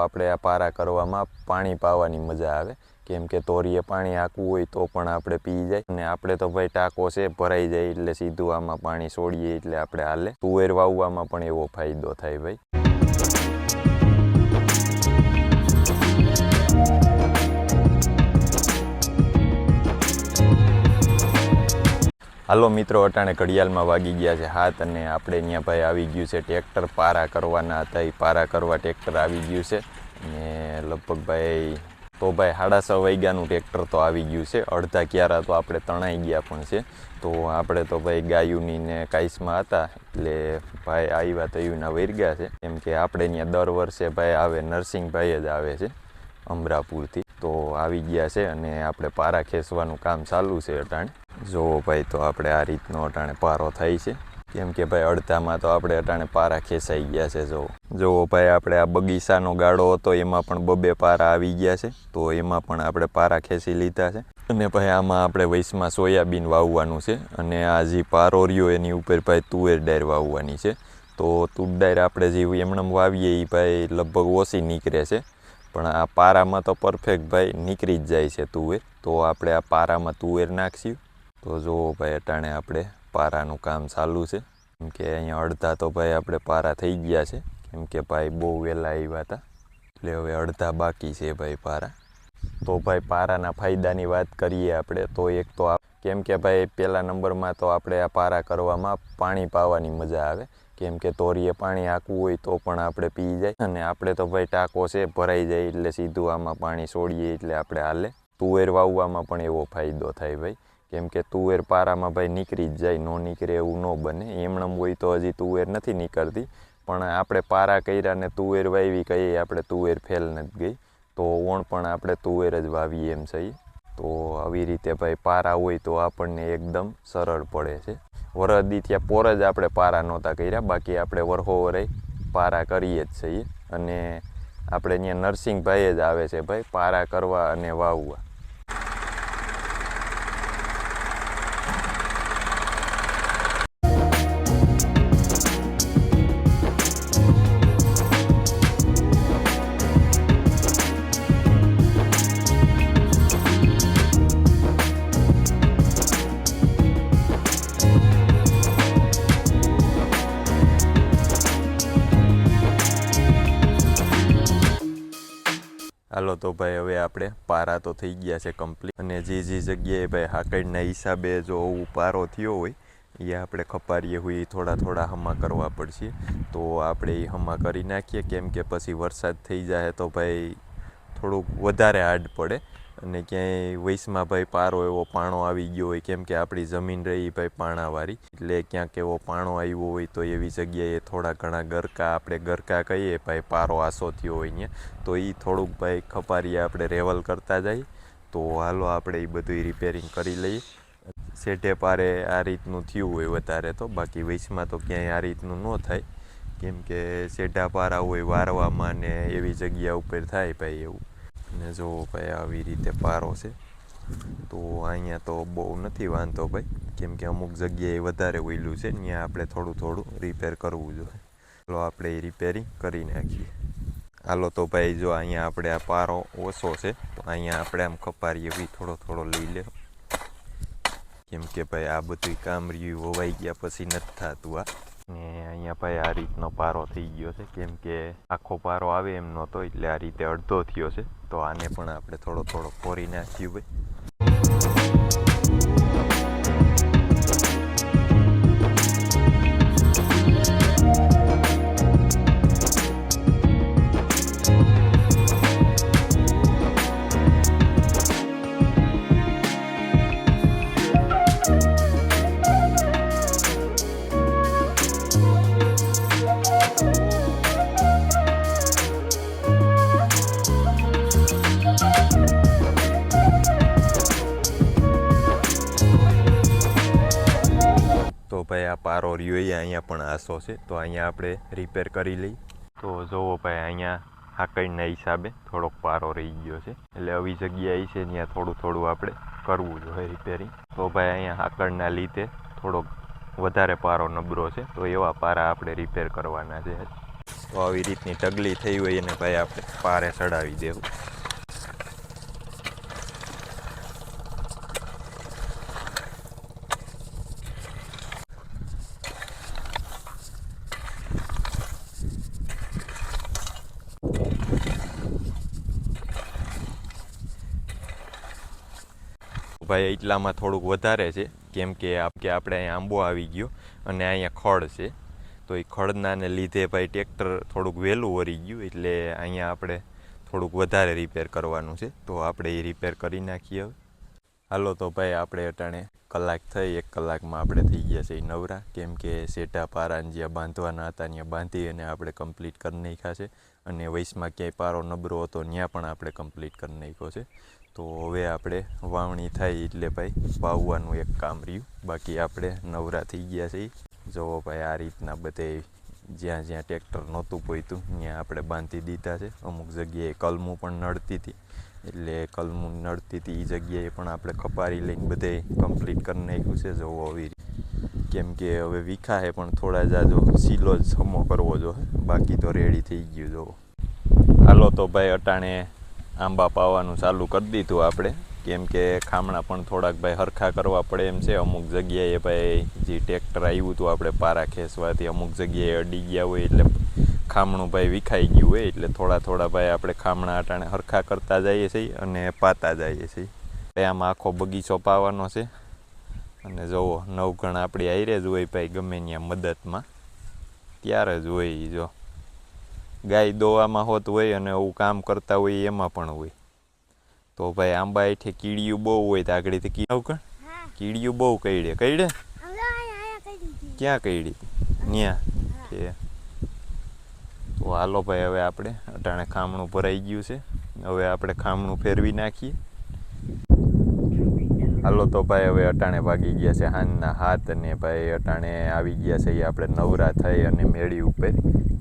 આપણે આ પારા કરવામાં પાણી પાવાની મજા આવે, કેમ કે તોરીએ પાણી આકવું હોય તો પણ આપણે પી જાય, અને આપણે તો ભાઈ ટાંકો છે ભરાઈ જાય એટલે સીધું આમાં પાણી છોડીએ એટલે આપણે હાલે. તુવેર વાવવામાં પણ એવો ફાયદો થાય ભાઈ. હાલો મિત્રો, અટાણે ઘડિયાળમાં વાગી ગયા છે 7 અને આપણે ત્યાં ભાઈ આવી ગયું છે ટ્રેક્ટર. પારા કરવાના હતા, એ પારા કરવા ટ્રેક્ટર આવી ગયું છે. અને લગભગ ભાઈ 6:30 વાગ્યાનું ટ્રેક્ટર તો આવી ગયું છે. અડધા ક્યારા તો આપણે તણાઈ ગયા પણ છે. તો આપણે તો ભાઈ ગાયુની ને કાઈસમાં હતા એટલે ભાઈ આવ્યા તો એના વૈરગા છે, કેમ કે આપણે ત્યાં દર વર્ષે ભાઈ આવે, નરસિંહભાઈ જ આવે છે અમરાપુરથી. તો આવી ગયા છે અને આપણે પારા ખેંચવાનું કામ ચાલુ છે અટાણે. જો ભાઈ તો આપણે આ રીતનો અટાણે પારો થાય છે, કેમ કે ભાઈ અડધામાં તો આપણે અટાણે પારા ખેંચાઈ ગયા છે. જો ભાઈ આપણે આ બગીચાનો ગાળો હતો એમાં પણ 2 પારા આવી ગયા છે, તો એમાં પણ આપણે પારા ખેંચી લીધા છે. અને ભાઈ આમાં આપણે વૈસમાં સોયાબીન વાવવાનું છે, અને આ જે પારો રહ્યો એની ઉપર ભાઈ તુવેર ડાયર વાવવાની છે. તો તુર ડાયર આપણે જે એમણમ વાવીએ એ ભાઈ લગભગ ઓછી નીકળે છે, પણ આ પારામાં તો પરફેક્ટ ભાઈ નીકળી જ જાય છે તુવેર. તો આપણે આ પારામાં તુવેર નાખીશું. તો જો ભાઈ અટાણે આપણે પારાનું કામ ચાલુ છે, કેમ કે અહીંયા અડધા તો ભાઈ આપણે પારા થઈ ગયા છે, કેમ કે ભાઈ બહુ વહેલા આવ્યા હતા એટલે હવે અડધા બાકી છે ભાઈ પારા. તો ભાઈ પારાના ફાયદાની વાત કરીએ આપણે તો એક તો કેમ કે ભાઈ પહેલા નંબરમાં તો આપણે આ પારા કરવામાં પાણી પાવાની મજા આવે, કેમ કે તોરીએ પાણી આકવું હોય તો પણ આપણે પી જાય, અને આપણે તો ભાઈ ટાંકો છે ભરાઈ જાય એટલે સીધું આમાં પાણી છોડીએ એટલે આપણે હાલે. તુવેર વાવવામાં પણ એવો ફાયદો થાય ભાઈ, કેમ કે તુવેર પારામાં ભાઈ નીકળી જ જાય, ન નીકળે એવું ન બને. એમણમ હોય તો હજી તુવેર નથી નીકળતી, પણ આપણે પારા કર્યા ને તુવેર વાવી કહીએ આપણે તુવેર ફેલ નથી ગઈ, તો ઓણ પણ આપણે તુવેર જ વાવીએ એમ છીએ. તો આવી રીતે ભાઈ પારા હોય તો આપણને એકદમ સરળ પડે છે. વરદી ત્યાં પોર જ આપણે પારા નહોતા કર્યા, બાકી આપણે વરહો વરાઈ પારા કરીએ જ છીએ. અને આપણે ત્યાં નરસિંહભાઈ જ આવે છે ભાઈ પારા કરવા અને વાવવા. હાલો તો ભાઈ હવે આપણે પારા તો થઈ ગયા છે કમ્પ્લીટ, અને જે જગ્યાએ ભાઈ હાકડના હિસાબે જો પારો થયો હોય એ આપણે ખપારીએ હોય એ થોડા હમા કરવા પડશે. તો આપણે એ હમા કરી નાખીએ, કેમ કે પછી વરસાદ થઈ જાય તો ભાઈ થોડુંક વધારે હાર્ડ પડે, અને ક્યાંય વૈસમાં ભાઈ પારો એવો પાણો આવી ગયો હોય, કેમ કે આપણી જમીન રહી ભાઈ પાણાવાળી, એટલે ક્યાંક એવો પાણો આવ્યો હોય તો એવી જગ્યાએ થોડા ઘણા ગરકા, આપણે ગરકા કહીએ ભાઈ પારો આસો થયો હોય અહીંયા, તો એ થોડુંક ભાઈ ખપારીએ આપણે રેવલ કરતા જઈએ. તો હાલો આપણે એ બધું રિપેરિંગ કરી લઈએ. શેઢે પારે આ રીતનું થયું હોય વધારે તો, બાકી વૈસમાં તો ક્યાંય આ રીતનું ન થાય, કેમ કે શેઢા પારા હોય વારવામાં ને એવી જગ્યા ઉપર થાય ભાઈ એવું. અને જો ભાઈ આવી રીતે પારો છે, તો અહીંયા તો બહુ નથી વાંધો ભાઈ, કેમ કે અમુક જગ્યાએ વધારે ઓયલું છે, ત્યાં આપણે થોડું રિપેર કરવું જોઈએ. ચાલો આપણે એ રિપેરિંગ કરી નાખીએ. હાલો તો ભાઈ જો અહીંયા આપણે આ પારો ઓછો છે, તો અહીંયા આપણે આમ ખપારીએ બી થોડો લઈ લે, કેમ કે ભાઈ આ બધું કામ રહ્યું વવાઈ ગયા પછી નથી થતું આ. ને અહીંયા ભાઈ આ રીતનો પારો થઈ ગયો છે, કેમ કે આખો પારો આવે એમ નહોતો એટલે આ રીતે અડધો થયો છે. તો આને પણ આપણે થોડો ફોરી નાખ્યું ભાઈ. તો ભાઈ આ પારો રહ્યો એ અહીંયા પણ આસો છે, તો અહીંયા આપણે રિપેર કરી લઈ. તો જોવો ભાઈ અહીંયા હાકડના હિસાબે થોડોક પારો રહી ગયો છે, એટલે આવી જગ્યાએ છે ત્યાં થોડું આપણે કરવું જોઈએ રિપેરિંગ. તો ભાઈ અહીંયા હાકડના લીધે થોડોક વધારે પારો નબળો છે, તો એવા પારા આપણે રિપેર કરવાના છે. તો આવી રીતની ટગલી થઈ હોય એને ભાઈ આપણે પારે ચડાવી દેવું. ભાઈ એટલામાં થોડુંક વધારે છે, કેમ કે આપણે અહીંયા આંબો આવી ગયો અને અહીંયા ખડ છે, તો એ ખડનાને લીધે ભાઈ ટ્રેક્ટર થોડુંક વહેલું વળી ગયું, એટલે અહીંયા આપણે થોડુંક વધારે રિપેર કરવાનું છે, તો આપણે એ રિપેર કરી નાખીએ હવે. હાલો તો ભાઈ આપણે અટાણે કલાક થઈ, 1 કલાકમાં આપણે થઈ ગયા છે નવરા, કેમ કે શેઢા પારાને જ્યાં બાંધવાના હતા ત્યાં બાંધી અને આપણે કમ્પ્લીટ કરી નાખ્યા છે, અને વૈશમાં ક્યાંય પારો નબળો હતો ત્યાં પણ આપણે કમ્પ્લીટ કરી નાખ્યો છે. તો હવે આપણે વાવણી થાય એટલે ભાઈ વાવવાનું એક કામ રહ્યું, બાકી આપણે નવરા થઈ ગયા છે. જુઓ ભાઈ આ રીતના બધે જ્યાં જ્યાં ટ્રેક્ટર નહોતું પહોંચ્યું ત્યાં આપણે બાંધી દીધા છે. અમુક જગ્યાએ કલમું પણ નડતી હતી, એટલે કલમું નડતી હતી એ જગ્યાએ પણ આપણે ખપારી લઈને બધે કમ્પ્લીટ કરી નાખ્યું છે. જુઓ આવી, કેમ કે હવે વિખાહે પણ થોડા જાજો સીલો જ સમો કરવો જોઈએ, બાકી તો રેડી થઈ ગયું. જુઓ હાલો તો ભાઈ અટાણે આંબા પાવાનું ચાલુ કરી દીધું આપણે, કેમ કે ખામણા પણ થોડાક ભાઈ હરખા કરવા પડે એમ છે. અમુક જગ્યાએ ભાઈ જે ટ્રેક્ટર આવ્યું હતું આપણે પારા ખેંચવાથી અમુક જગ્યાએ અડી ગયા હોય, એટલે ખામણું ભાઈ વિખાઈ ગયું હોય, એટલે થોડા થોડા ભાઈ આપણે ખામણા અટાણે હરખા કરતા જઈએ છીએ અને પાતા જઈએ છીએ. આમાં આખો બગીચો પાવાનો છે, અને જુઓ નવઘણ આપણી આયરે જ હોય ભાઈ, ગમે ત્યાં મદદમાં ત્યારે જ હોય. જો ગાય દોવામાં હોત હોય અને એવું કામ કરતા હોય એમાં પણ હોય. તો ભાઈ આંબા હેઠે કીડીયું બહુ હોય, તો આગળથી કીડીયું બહુ કઈડે ક્યાં કઈડી ત્યાં છે. તો હાલો ભાઈ હવે આપણે અટાણે ખામણું ભરાઈ ગયું છે, હવે આપણે ખામણું ફેરવી નાખીએ. હાલો તો ભાઈ હવે અટાણે વાગી ગયા છે સાંજના 7, અને ભાઈ અટાણે આવી ગયા છે આપણે નવરા થઈ અને મેળી ઉપર,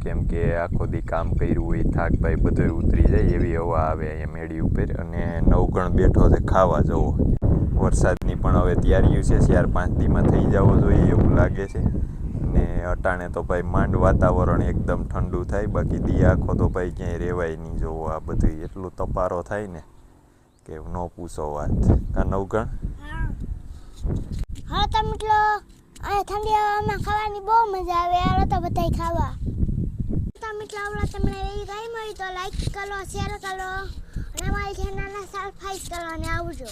કેમ કે આખો દી કામ કર્યું હોય, થાક ભાઈ બધો ઉતરી જાય એવી હવા આવે અહીંયા મેળી ઉપર. અને નવગણ બેઠો છે ખાવા. જવો વરસાદની પણ હવે તૈયારીઓ છે, 4-5 દીમાં થઈ જવો જોઈએ એવું લાગે છે. અને અટાણે તો ભાઈ માંડ વાતાવરણ એકદમ ઠંડુ થાય, બાકી દી આખો તો ભાઈ ક્યાંય રહેવાય નહીં. જોવો આ બધું એટલું તપારો થાય ને કે ન પૂછો વાત. કા નવગણ હા તો મિત્રો આ ઠંડી હવામાં ખાવાની બહુ મજા આવે. હાલો તો બધાય ખાવા. તો મિત્રો આવડા તમને એ ગઈ મળી તો લાઈક કરો, શેર કરો અને અમારી ચેનલને સબસ્ક્રાઇબ કરો અને આવજો.